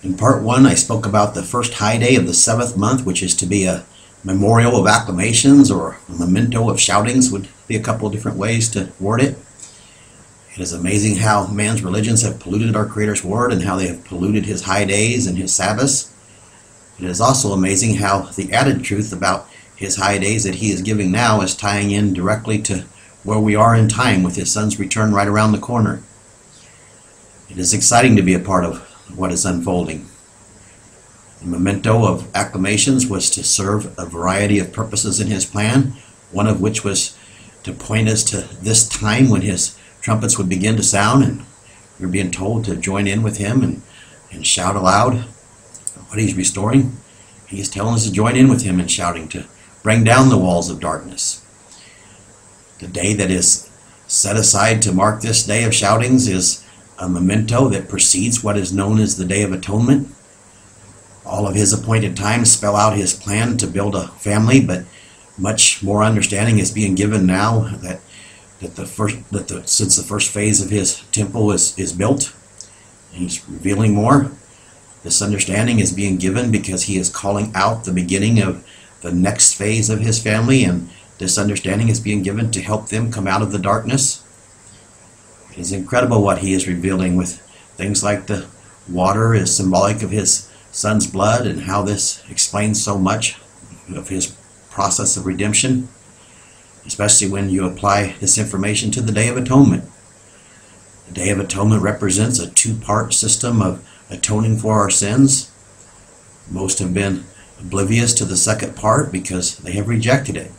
In part one, I spoke about the first high day of the 7th month, which is to be a memorial of acclamations, or a memento of shoutings, would be a couple of different ways to word it. It is amazing how man's religions have polluted our Creator's word and how they have polluted his high days and his Sabbaths. It is also amazing how the added truth about his high days that he is giving now is tying in directly to where we are in time with his son's return right around the corner. It is exciting to be a part of what is unfolding. The memento of acclamations was to serve a variety of purposes in his plan, one of which was to point us to this time when his trumpets would begin to sound, and we're being told to join in with him and shout aloud what he's restoring. He's telling us to join in with him in shouting to bring down the walls of darkness. The day that is set aside to mark this day of shoutings is a memento that precedes what is known as the Day of Atonement. All of his appointed times spell out his plan to build a family, but much more understanding is being given now that since the first phase of his temple is built, he's revealing more. This understanding is being given because he is calling out the beginning of the next phase of his family, and this understanding is being given to help them come out of the darkness. It is incredible what he is revealing with things like the water is symbolic of his son's blood, and how this explains so much of his process of redemption, especially when you apply this information to the Day of Atonement. The Day of Atonement represents a two-part system of atoning for our sins. Most have been oblivious to the second part because they have rejected it.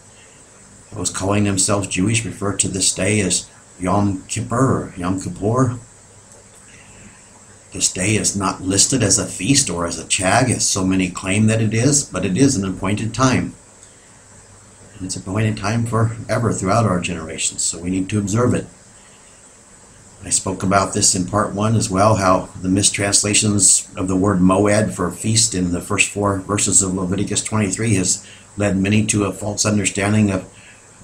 Those calling themselves Jewish refer to this day as Yom Kippur or Yom Kippur. This day is not listed as a feast or as a chag, as so many claim that it is, but it is an appointed time. And it's an appointed time forever throughout our generations, so we need to observe it. I spoke about this in part one as well, how the mistranslations of the word moed for feast in the first 4 verses of Leviticus 23 has led many to a false understanding of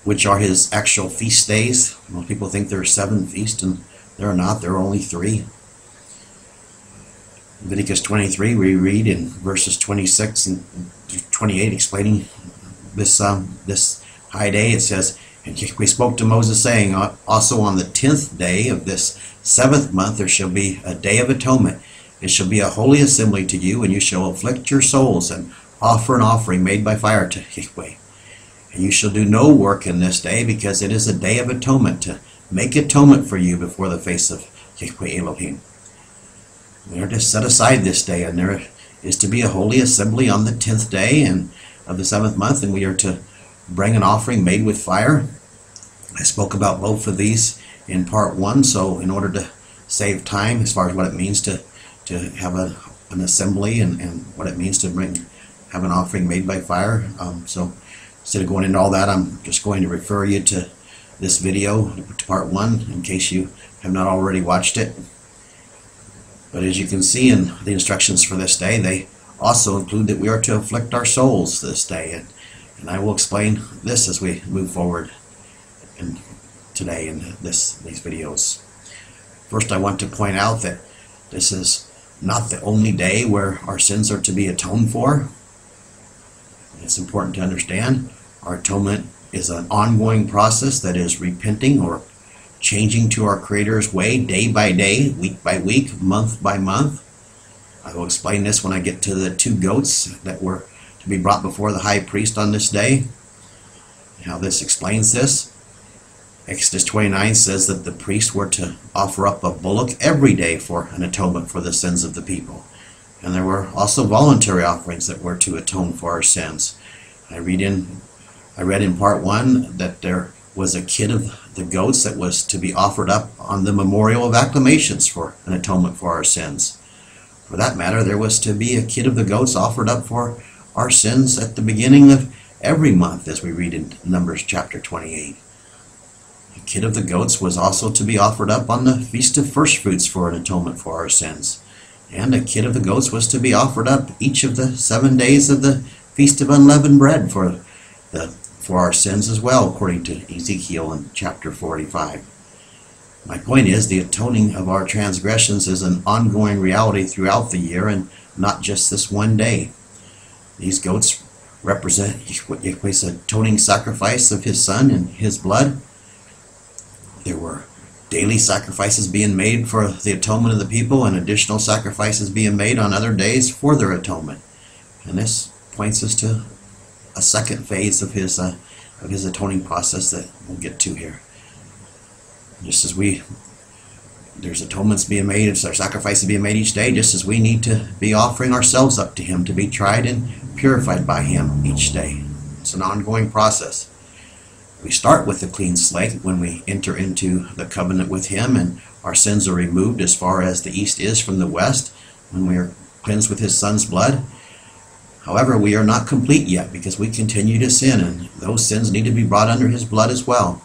which are his actual feast days. Most people think there are 7 feasts, and there are not. There are only 3. Leviticus 23, we read in verses 26 and 28, explaining this high day. It says, "And we spoke to Moses, saying, also on the 10th day of this 7th month there shall be a day of atonement. It shall be a holy assembly to you, and you shall afflict your souls, and offer an offering made by fire to Yahweh. And you shall do no work in this day, because it is a day of atonement, to make atonement for you before the face of Yahweh Elohim." We are to set aside this day, and there is to be a holy assembly on the 10th day of the 7th month, and we are to bring an offering made with fire. I spoke about both of these in part one, so in order to save time as far as what it means to have an assembly and what it means to have an offering made by fire. So instead of going into all that, I'm just going to refer you to this video, to part one, in case you have not already watched it. But as you can see in the instructions for this day, they also include that we are to afflict our souls this day. And I will explain this as we move forward today in these videos. First, I want to point out that this is not the only day where our sins are to be atoned for. It's important to understand our atonement is an ongoing process that is repenting or changing to our Creator's way day by day, week by week, month by month. I will explain this when I get to the 2 goats that were to be brought before the high priest on this day, and how this explains this. Exodus 29 says that the priests were to offer up a bullock every day for an atonement for the sins of the people. And there were also voluntary offerings that were to atone for our sins. I read in part one that there was a kid of the goats that was to be offered up on the memorial of acclamations for an atonement for our sins. For that matter, there was to be a kid of the goats offered up for our sins at the beginning of every month, as we read in Numbers chapter 28. A kid of the goats was also to be offered up on the Feast of First Fruits for an atonement for our sins. And a kid of the goats was to be offered up each of the 7 days of the Feast of Unleavened Bread for our sins as well, according to Ezekiel in chapter 45. My point is, the atoning of our transgressions is an ongoing reality throughout the year and not just this one day. These goats represent Yahweh's atoning sacrifice of his son and his blood. There were daily sacrifices being made for the atonement of the people and additional sacrifices being made on other days for their atonement. And this points us to a second phase of his atoning process that we'll get to here. Just as there's atonements being made, there's sacrifices being made each day, just as we need to be offering ourselves up to him to be tried and purified by him each day. It's an ongoing process. We start with a clean slate when we enter into the covenant with him, and our sins are removed as far as the east is from the west when we are cleansed with his son's blood. However, we are not complete yet because we continue to sin, and those sins need to be brought under his blood as well.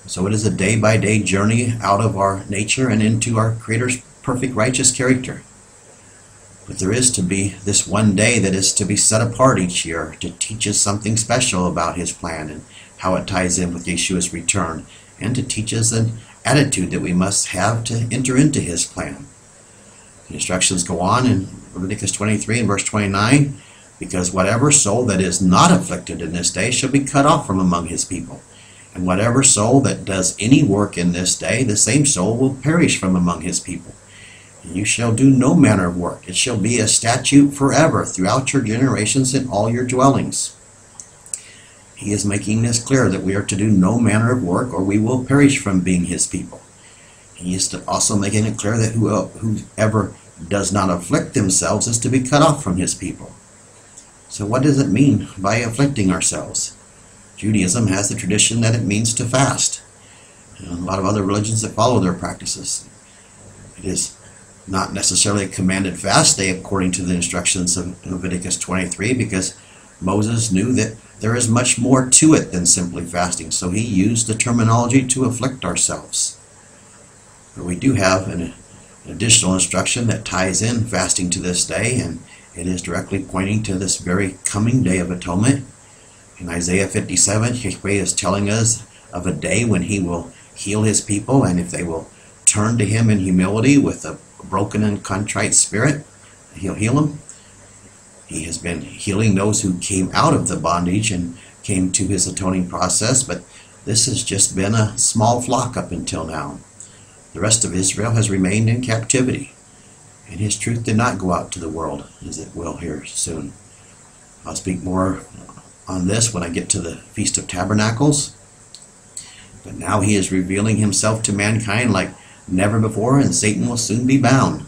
So it is a day-by-day journey out of our nature and into our Creator's perfect righteous character. But there is to be this one day that is to be set apart each year to teach us something special about his plan and how it ties in with Yeshua's return, and to teach us an attitude that we must have to enter into his plan. The instructions go on in Leviticus 23 and verse 29, because whatever soul that is not afflicted in this day shall be cut off from among his people. And whatever soul that does any work in this day, the same soul will perish from among his people. And you shall do no manner of work. It shall be a statute forever throughout your generations in all your dwellings. He is making this clear that we are to do no manner of work, or we will perish from being his people. He is also making it clear that whoever does not afflict themselves is to be cut off from his people. So what does it mean by afflicting ourselves? Judaism has the tradition that it means to fast. And a lot of other religions that follow their practices. It is not necessarily a commanded fast day according to the instructions of Leviticus 23, because Moses knew that there is much more to it than simply fasting, so he used the terminology to afflict ourselves. But we do have an additional instruction that ties in fasting to this day, and it is directly pointing to this very coming day of atonement. In Isaiah 57, Yahweh is telling us of a day when he will heal his people, and if they will turn to him in humility with a broken and contrite spirit, he'll heal them. He has been healing those who came out of the bondage and came to his atoning process, but this has just been a small flock up until now. The rest of Israel has remained in captivity, and his truth did not go out to the world, as it will here soon. I'll speak more on this when I get to the Feast of Tabernacles. But now he is revealing himself to mankind like never before, and Satan will soon be bound.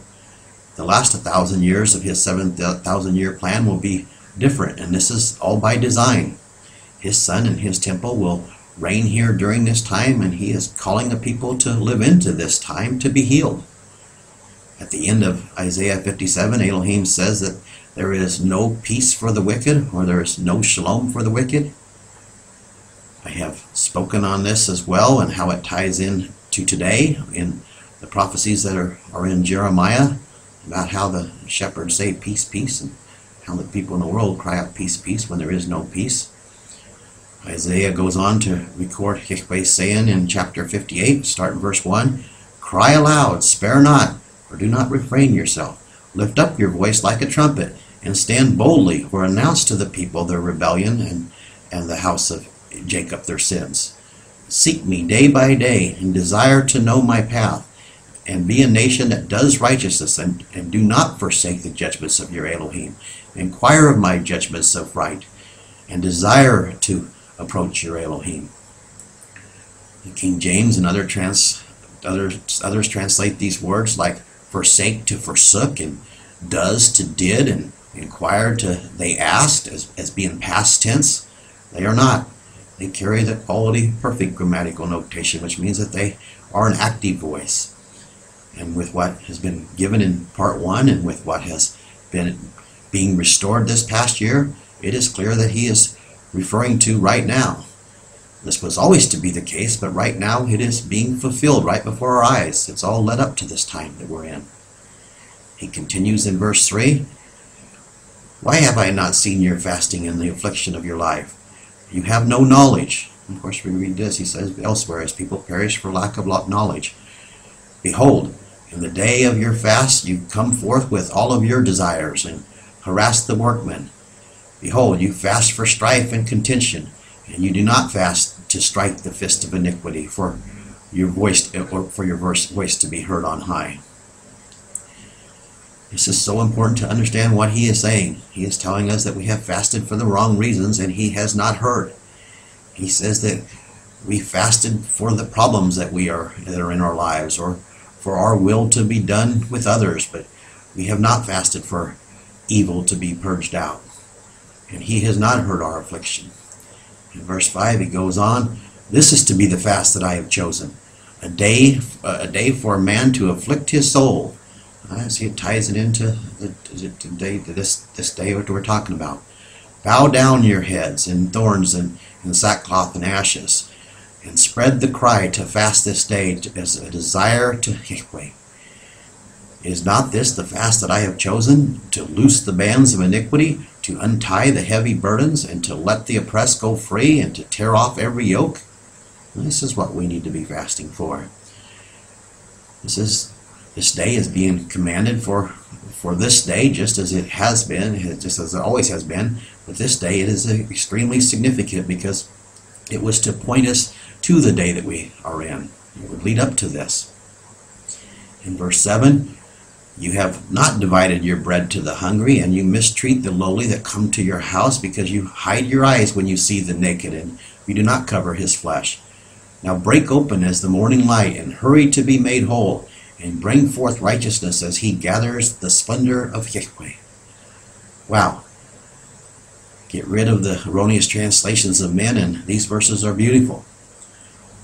The last 1,000 years of his 7,000-year plan will be different, and this is all by design. His son and his temple will reign here during this time, and he is calling the people to live into this time to be healed. At the end of Isaiah 57, Elohim says that there is no peace for the wicked, or there is no shalom for the wicked. I have spoken on this as well, and how it ties in to today in the prophecies that are in Jeremiah, about how the shepherds say peace, peace, and how the people in the world cry out peace, peace, when there is no peace. Isaiah goes on to record Yahweh saying in chapter 58, start in verse 1, "Cry aloud, spare not, or do not refrain yourself. Lift up your voice like a trumpet, and stand boldly, or announce to the people their rebellion, and the house of Jacob their sins. Seek me day by day, and desire to know my path, and be a nation that does righteousness, and do not forsake the judgments of your Elohim. Inquire of my judgments of right, and desire to approach your Elohim." The King James and others translate these words like forsake to forsook, and does to did, and inquire to they asked, as being past tense. They are not. They carry the quality perfect grammatical notation, which means that they are an active voice. And with what has been given in part 1, and with what has been being restored this past year, it is clear that he is referring to right now. This was always to be the case, but right now it is being fulfilled right before our eyes. It's all led up to this time that we're in. He continues in verse 3, "Why have I not seen your fasting and the affliction of your life? You have no knowledge. Of course, we read this. He says elsewhere, as people perish for lack of knowledge. Behold, in the day of your fast you come forth with all of your desires and harass the workmen. Behold, you fast for strife and contention, and you do not fast to strike the fist of iniquity, for your voice to be heard on high. This is so important to understand what he is saying. He is telling us that we have fasted for the wrong reasons, and he has not heard. He says that we fasted for the problems that are in our lives, or for our will to be done with others, but we have not fasted for evil to be purged out. And he has not heard our affliction. In verse 5 he goes on, this is to be the fast that I have chosen, a day for a man to afflict his soul. See, it ties it into this day what we're talking about. Bow down your heads in thorns and sackcloth and ashes, and spread the cry to fast this day as a desire to Yahweh. Is not this the fast that I have chosen, to loose the bands of iniquity, to untie the heavy burdens, and to let the oppressed go free, and to tear off every yoke? And this is what we need to be fasting for. This day is being commanded for this day, just as it has been, just as it always has been. But this day it is extremely significant because it was to point us to the day that we are in. It would lead up to this. In verse 7, you have not divided your bread to the hungry, and you mistreat the lowly that come to your house, because you hide your eyes when you see the naked, and you do not cover his flesh. Now break open as the morning light, and hurry to be made whole, and bring forth righteousness as he gathers the splendor of Yahweh. Wow. Get rid of the erroneous translations of men, and these verses are beautiful.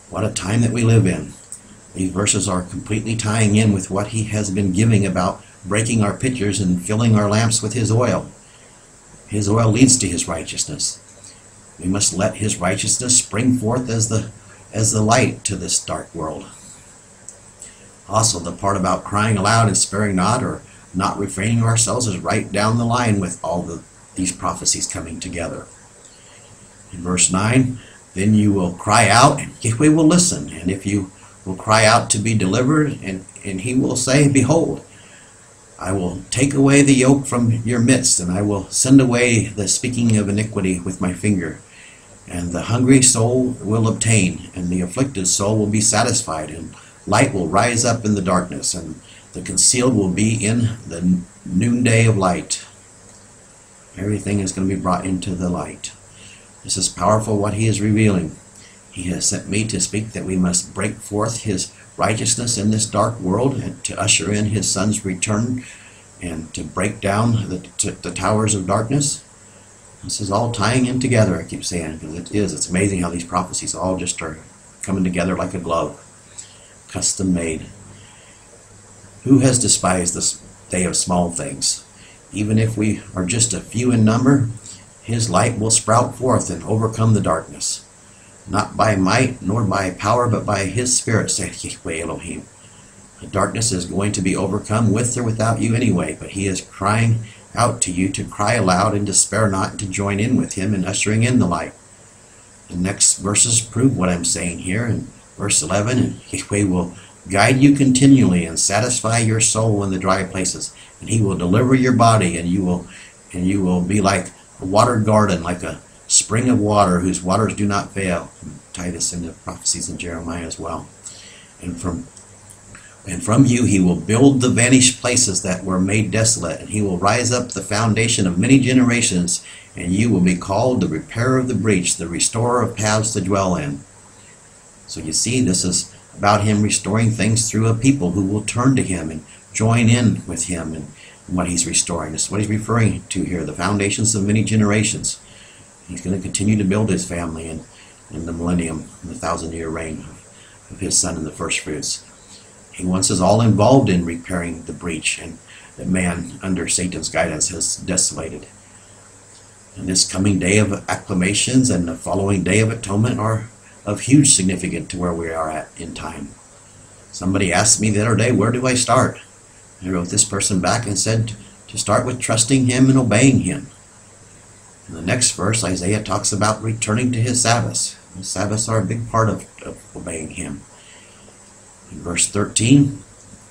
What a time that we live in. These verses are completely tying in with what he has been giving about breaking our pitchers and filling our lamps with his oil. His oil leads to his righteousness. We must let his righteousness spring forth as the light to this dark world. Also, the part about crying aloud and sparing not, or not refraining ourselves, is right down the line with all these prophecies coming together. In verse 9, then you will cry out, and Yahweh will listen. And if you will cry out to be delivered, and he will say, behold, I will take away the yoke from your midst, and I will send away the speaking of iniquity with my finger. And the hungry soul will obtain, and the afflicted soul will be satisfied, and light will rise up in the darkness, and the concealed will be in the noonday of light. Everything is going to be brought into the light. This is powerful what he is revealing. He has sent me to speak that we must break forth his righteousness in this dark world, and to usher in his son's return, and to break down the towers of darkness. This is all tying in together, I keep saying, because it's amazing how these prophecies all just are coming together like a glove. Custom made. Who has despised this day of small things? Even if we are just a few in number, his light will sprout forth and overcome the darkness. Not by might nor by power, but by his Spirit, saith Yahweh Elohim. The darkness is going to be overcome with or without you anyway, but he is crying out to you to cry aloud and to spare not, and to join in with him in ushering in the light. The next verses prove what I'm saying here. In verse 11, and Yahweh will guide you continually and satisfy your soul in the dry places, and he will deliver your body, and you will be like a watered garden, like a spring of water whose waters do not fail. Tie this into prophecies in Jeremiah as well. And from you he will build the vanished places that were made desolate, and he will rise up the foundation of many generations, and you will be called the repairer of the breach, the restorer of paths to dwell in. So you see, this is about him restoring things through a people who will turn to him and join in with him in what he's restoring. This is what he's referring to here, the foundations of many generations. He's going to continue to build his family in the millennium, in the 1,000-year reign of his son in the first fruits. He wants us all involved in repairing the breach and that man, under Satan's guidance, has desolated. And this coming day of acclamations and the following day of atonement are of huge significance to where we are at in time. Somebody asked me the other day, where do I start? I wrote this person back and said to start with trusting him and obeying him. In the next verse, Isaiah talks about returning to his Sabbaths. The Sabbaths are a big part of obeying him. In verse 13,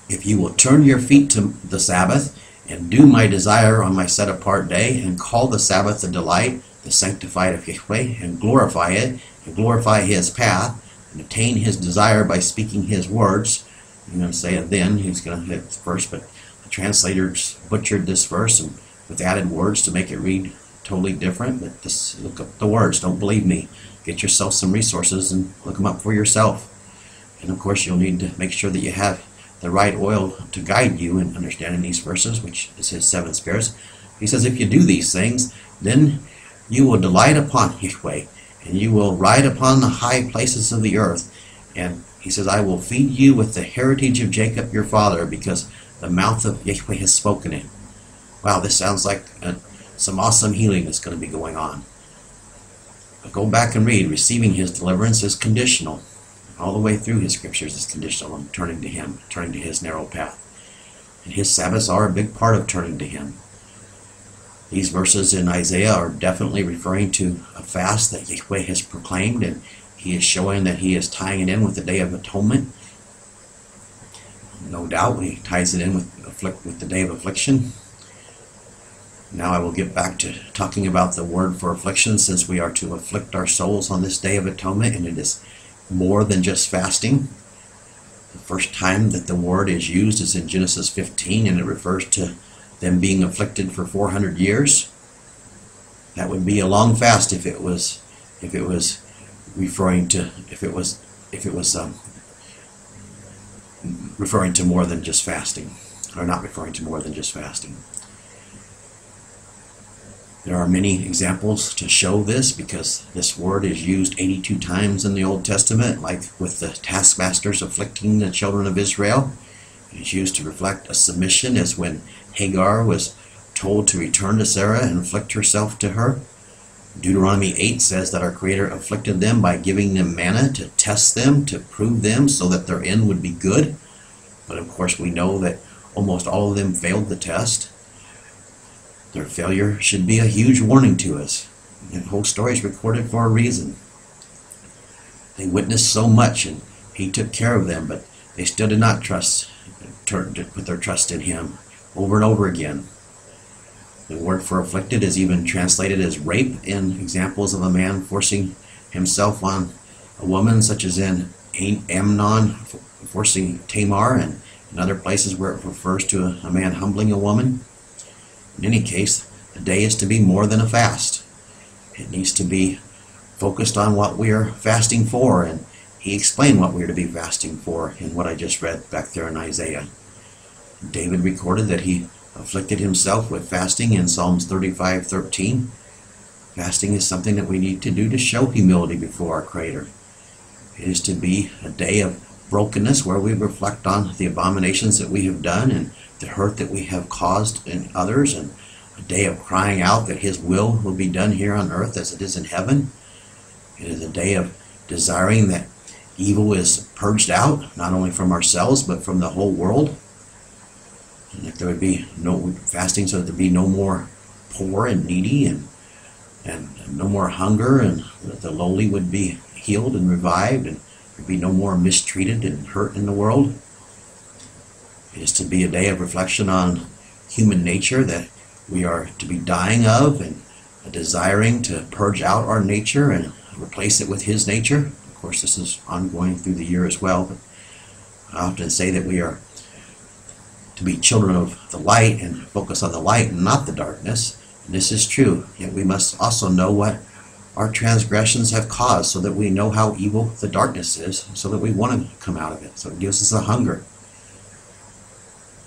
if you will turn your feet to the Sabbath and do my desire on my set apart day and call the Sabbath a delight, the sanctified of Yahweh, and glorify it, and glorify his path, and attain his desire by speaking his words. I'm going to say it then, he's going to hit it first, but the translators butchered this verse and with added words to make it read totally different. But just look up the words, don't believe me. Get yourself some resources and look them up for yourself. And of course you'll need to make sure that you have the right oil to guide you in understanding these verses, which is his 7 spirits. He says, if you do these things, then you will delight upon Yahweh, and you will ride upon the high places of the earth. And he says, I will feed you with the heritage of Jacob your father, because the mouth of Yahweh has spoken it. Wow, this sounds like some awesome healing that's going to be going on. But go back and read. Receiving his deliverance is conditional. All the way through his scriptures is conditional on turning to him, turning to his narrow path. And his Sabbaths are a big part of turning to him. These verses in Isaiah are definitely referring to a fast that Yahweh has proclaimed, and he is showing that he is tying it in with the Day of Atonement. No doubt he ties it in with the Day of Affliction. Now I will get back to talking about the word for affliction, since we are to afflict our souls on this Day of Atonement, and it is more than just fasting. The first time that the word is used is in Genesis 15, and it refers to them being afflicted for 400 years. That would be a long fast if it was referring to referring to more than just fasting, or not referring to more than just fasting. There are many examples to show this, because this word is used 82 times in the Old Testament, like with the taskmasters afflicting the children of Israel. It is used to reflect a submission, as when Hagar was told to return to Sarah and afflict herself to her. Deuteronomy 8 says that our Creator afflicted them by giving them manna to test them, to prove them, so that their end would be good. But of course we know that almost all of them failed the test. Their failure should be a huge warning to us. The whole story is recorded for a reason. They witnessed so much, and he took care of them, but they still did not put their trust in him over and over again. The word for afflicted is even translated as rape in examples of a man forcing himself on a woman, such as in Amnon forcing Tamar, and in other places where it refers to a man humbling a woman. In any case, the day is to be more than a fast. It needs to be focused on what we are fasting for, and he explained what we are to be fasting for in what I just read back there in Isaiah. David recorded that he afflicted himself with fasting in Psalms 35:13. Fasting is something that we need to do to show humility before our Creator. It is to be a day of brokenness where we reflect on the abominations that we have done and the hurt that we have caused in others, and a day of crying out that his will be done here on earth as it is in heaven. It is a day of desiring that evil is purged out, not only from ourselves but from the whole world. And that there would be no fasting, so that there be no more poor and needy, and no more hunger, and that the lowly would be healed and revived, and there would be no more mistreated and hurt in the world. It is to be a day of reflection on human nature that we are to be dying of, and desiring to purge out our nature and replace it with his nature. Of course, this is ongoing through the year as well, but I often say that we are to be children of the light and focus on the light and not the darkness. And this is true, yet we must also know what our transgressions have caused, so that we know how evil the darkness is, so that we want to come out of it. So it gives us a hunger.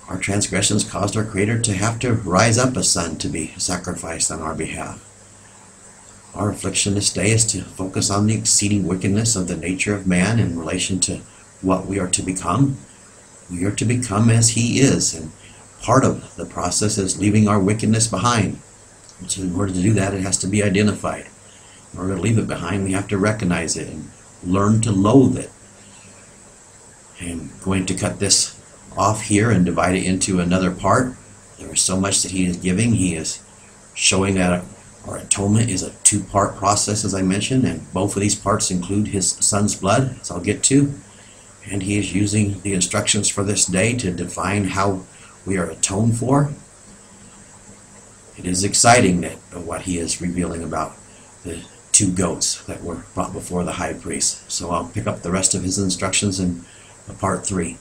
Our transgressions caused our Creator to have to rise up a son to be sacrificed on our behalf. Our affliction this day is to focus on the exceeding wickedness of the nature of man in relation to what we are to become. We are to become as he is, and part of the process is leaving our wickedness behind. So in order to do that, it has to be identified. In order to leave it behind, we have to recognize it and learn to loathe it. I'm going to cut this off here and divide it into another part. There is so much that he is giving. He is showing that Our atonement is a two-part process, as I mentioned, and both of these parts include his son's blood, as I'll get to. And he is using the instructions for this day to define how we are atoned for. It is exciting that what he is revealing about the two goats that were brought before the high priest. So I'll pick up the rest of his instructions in part 3.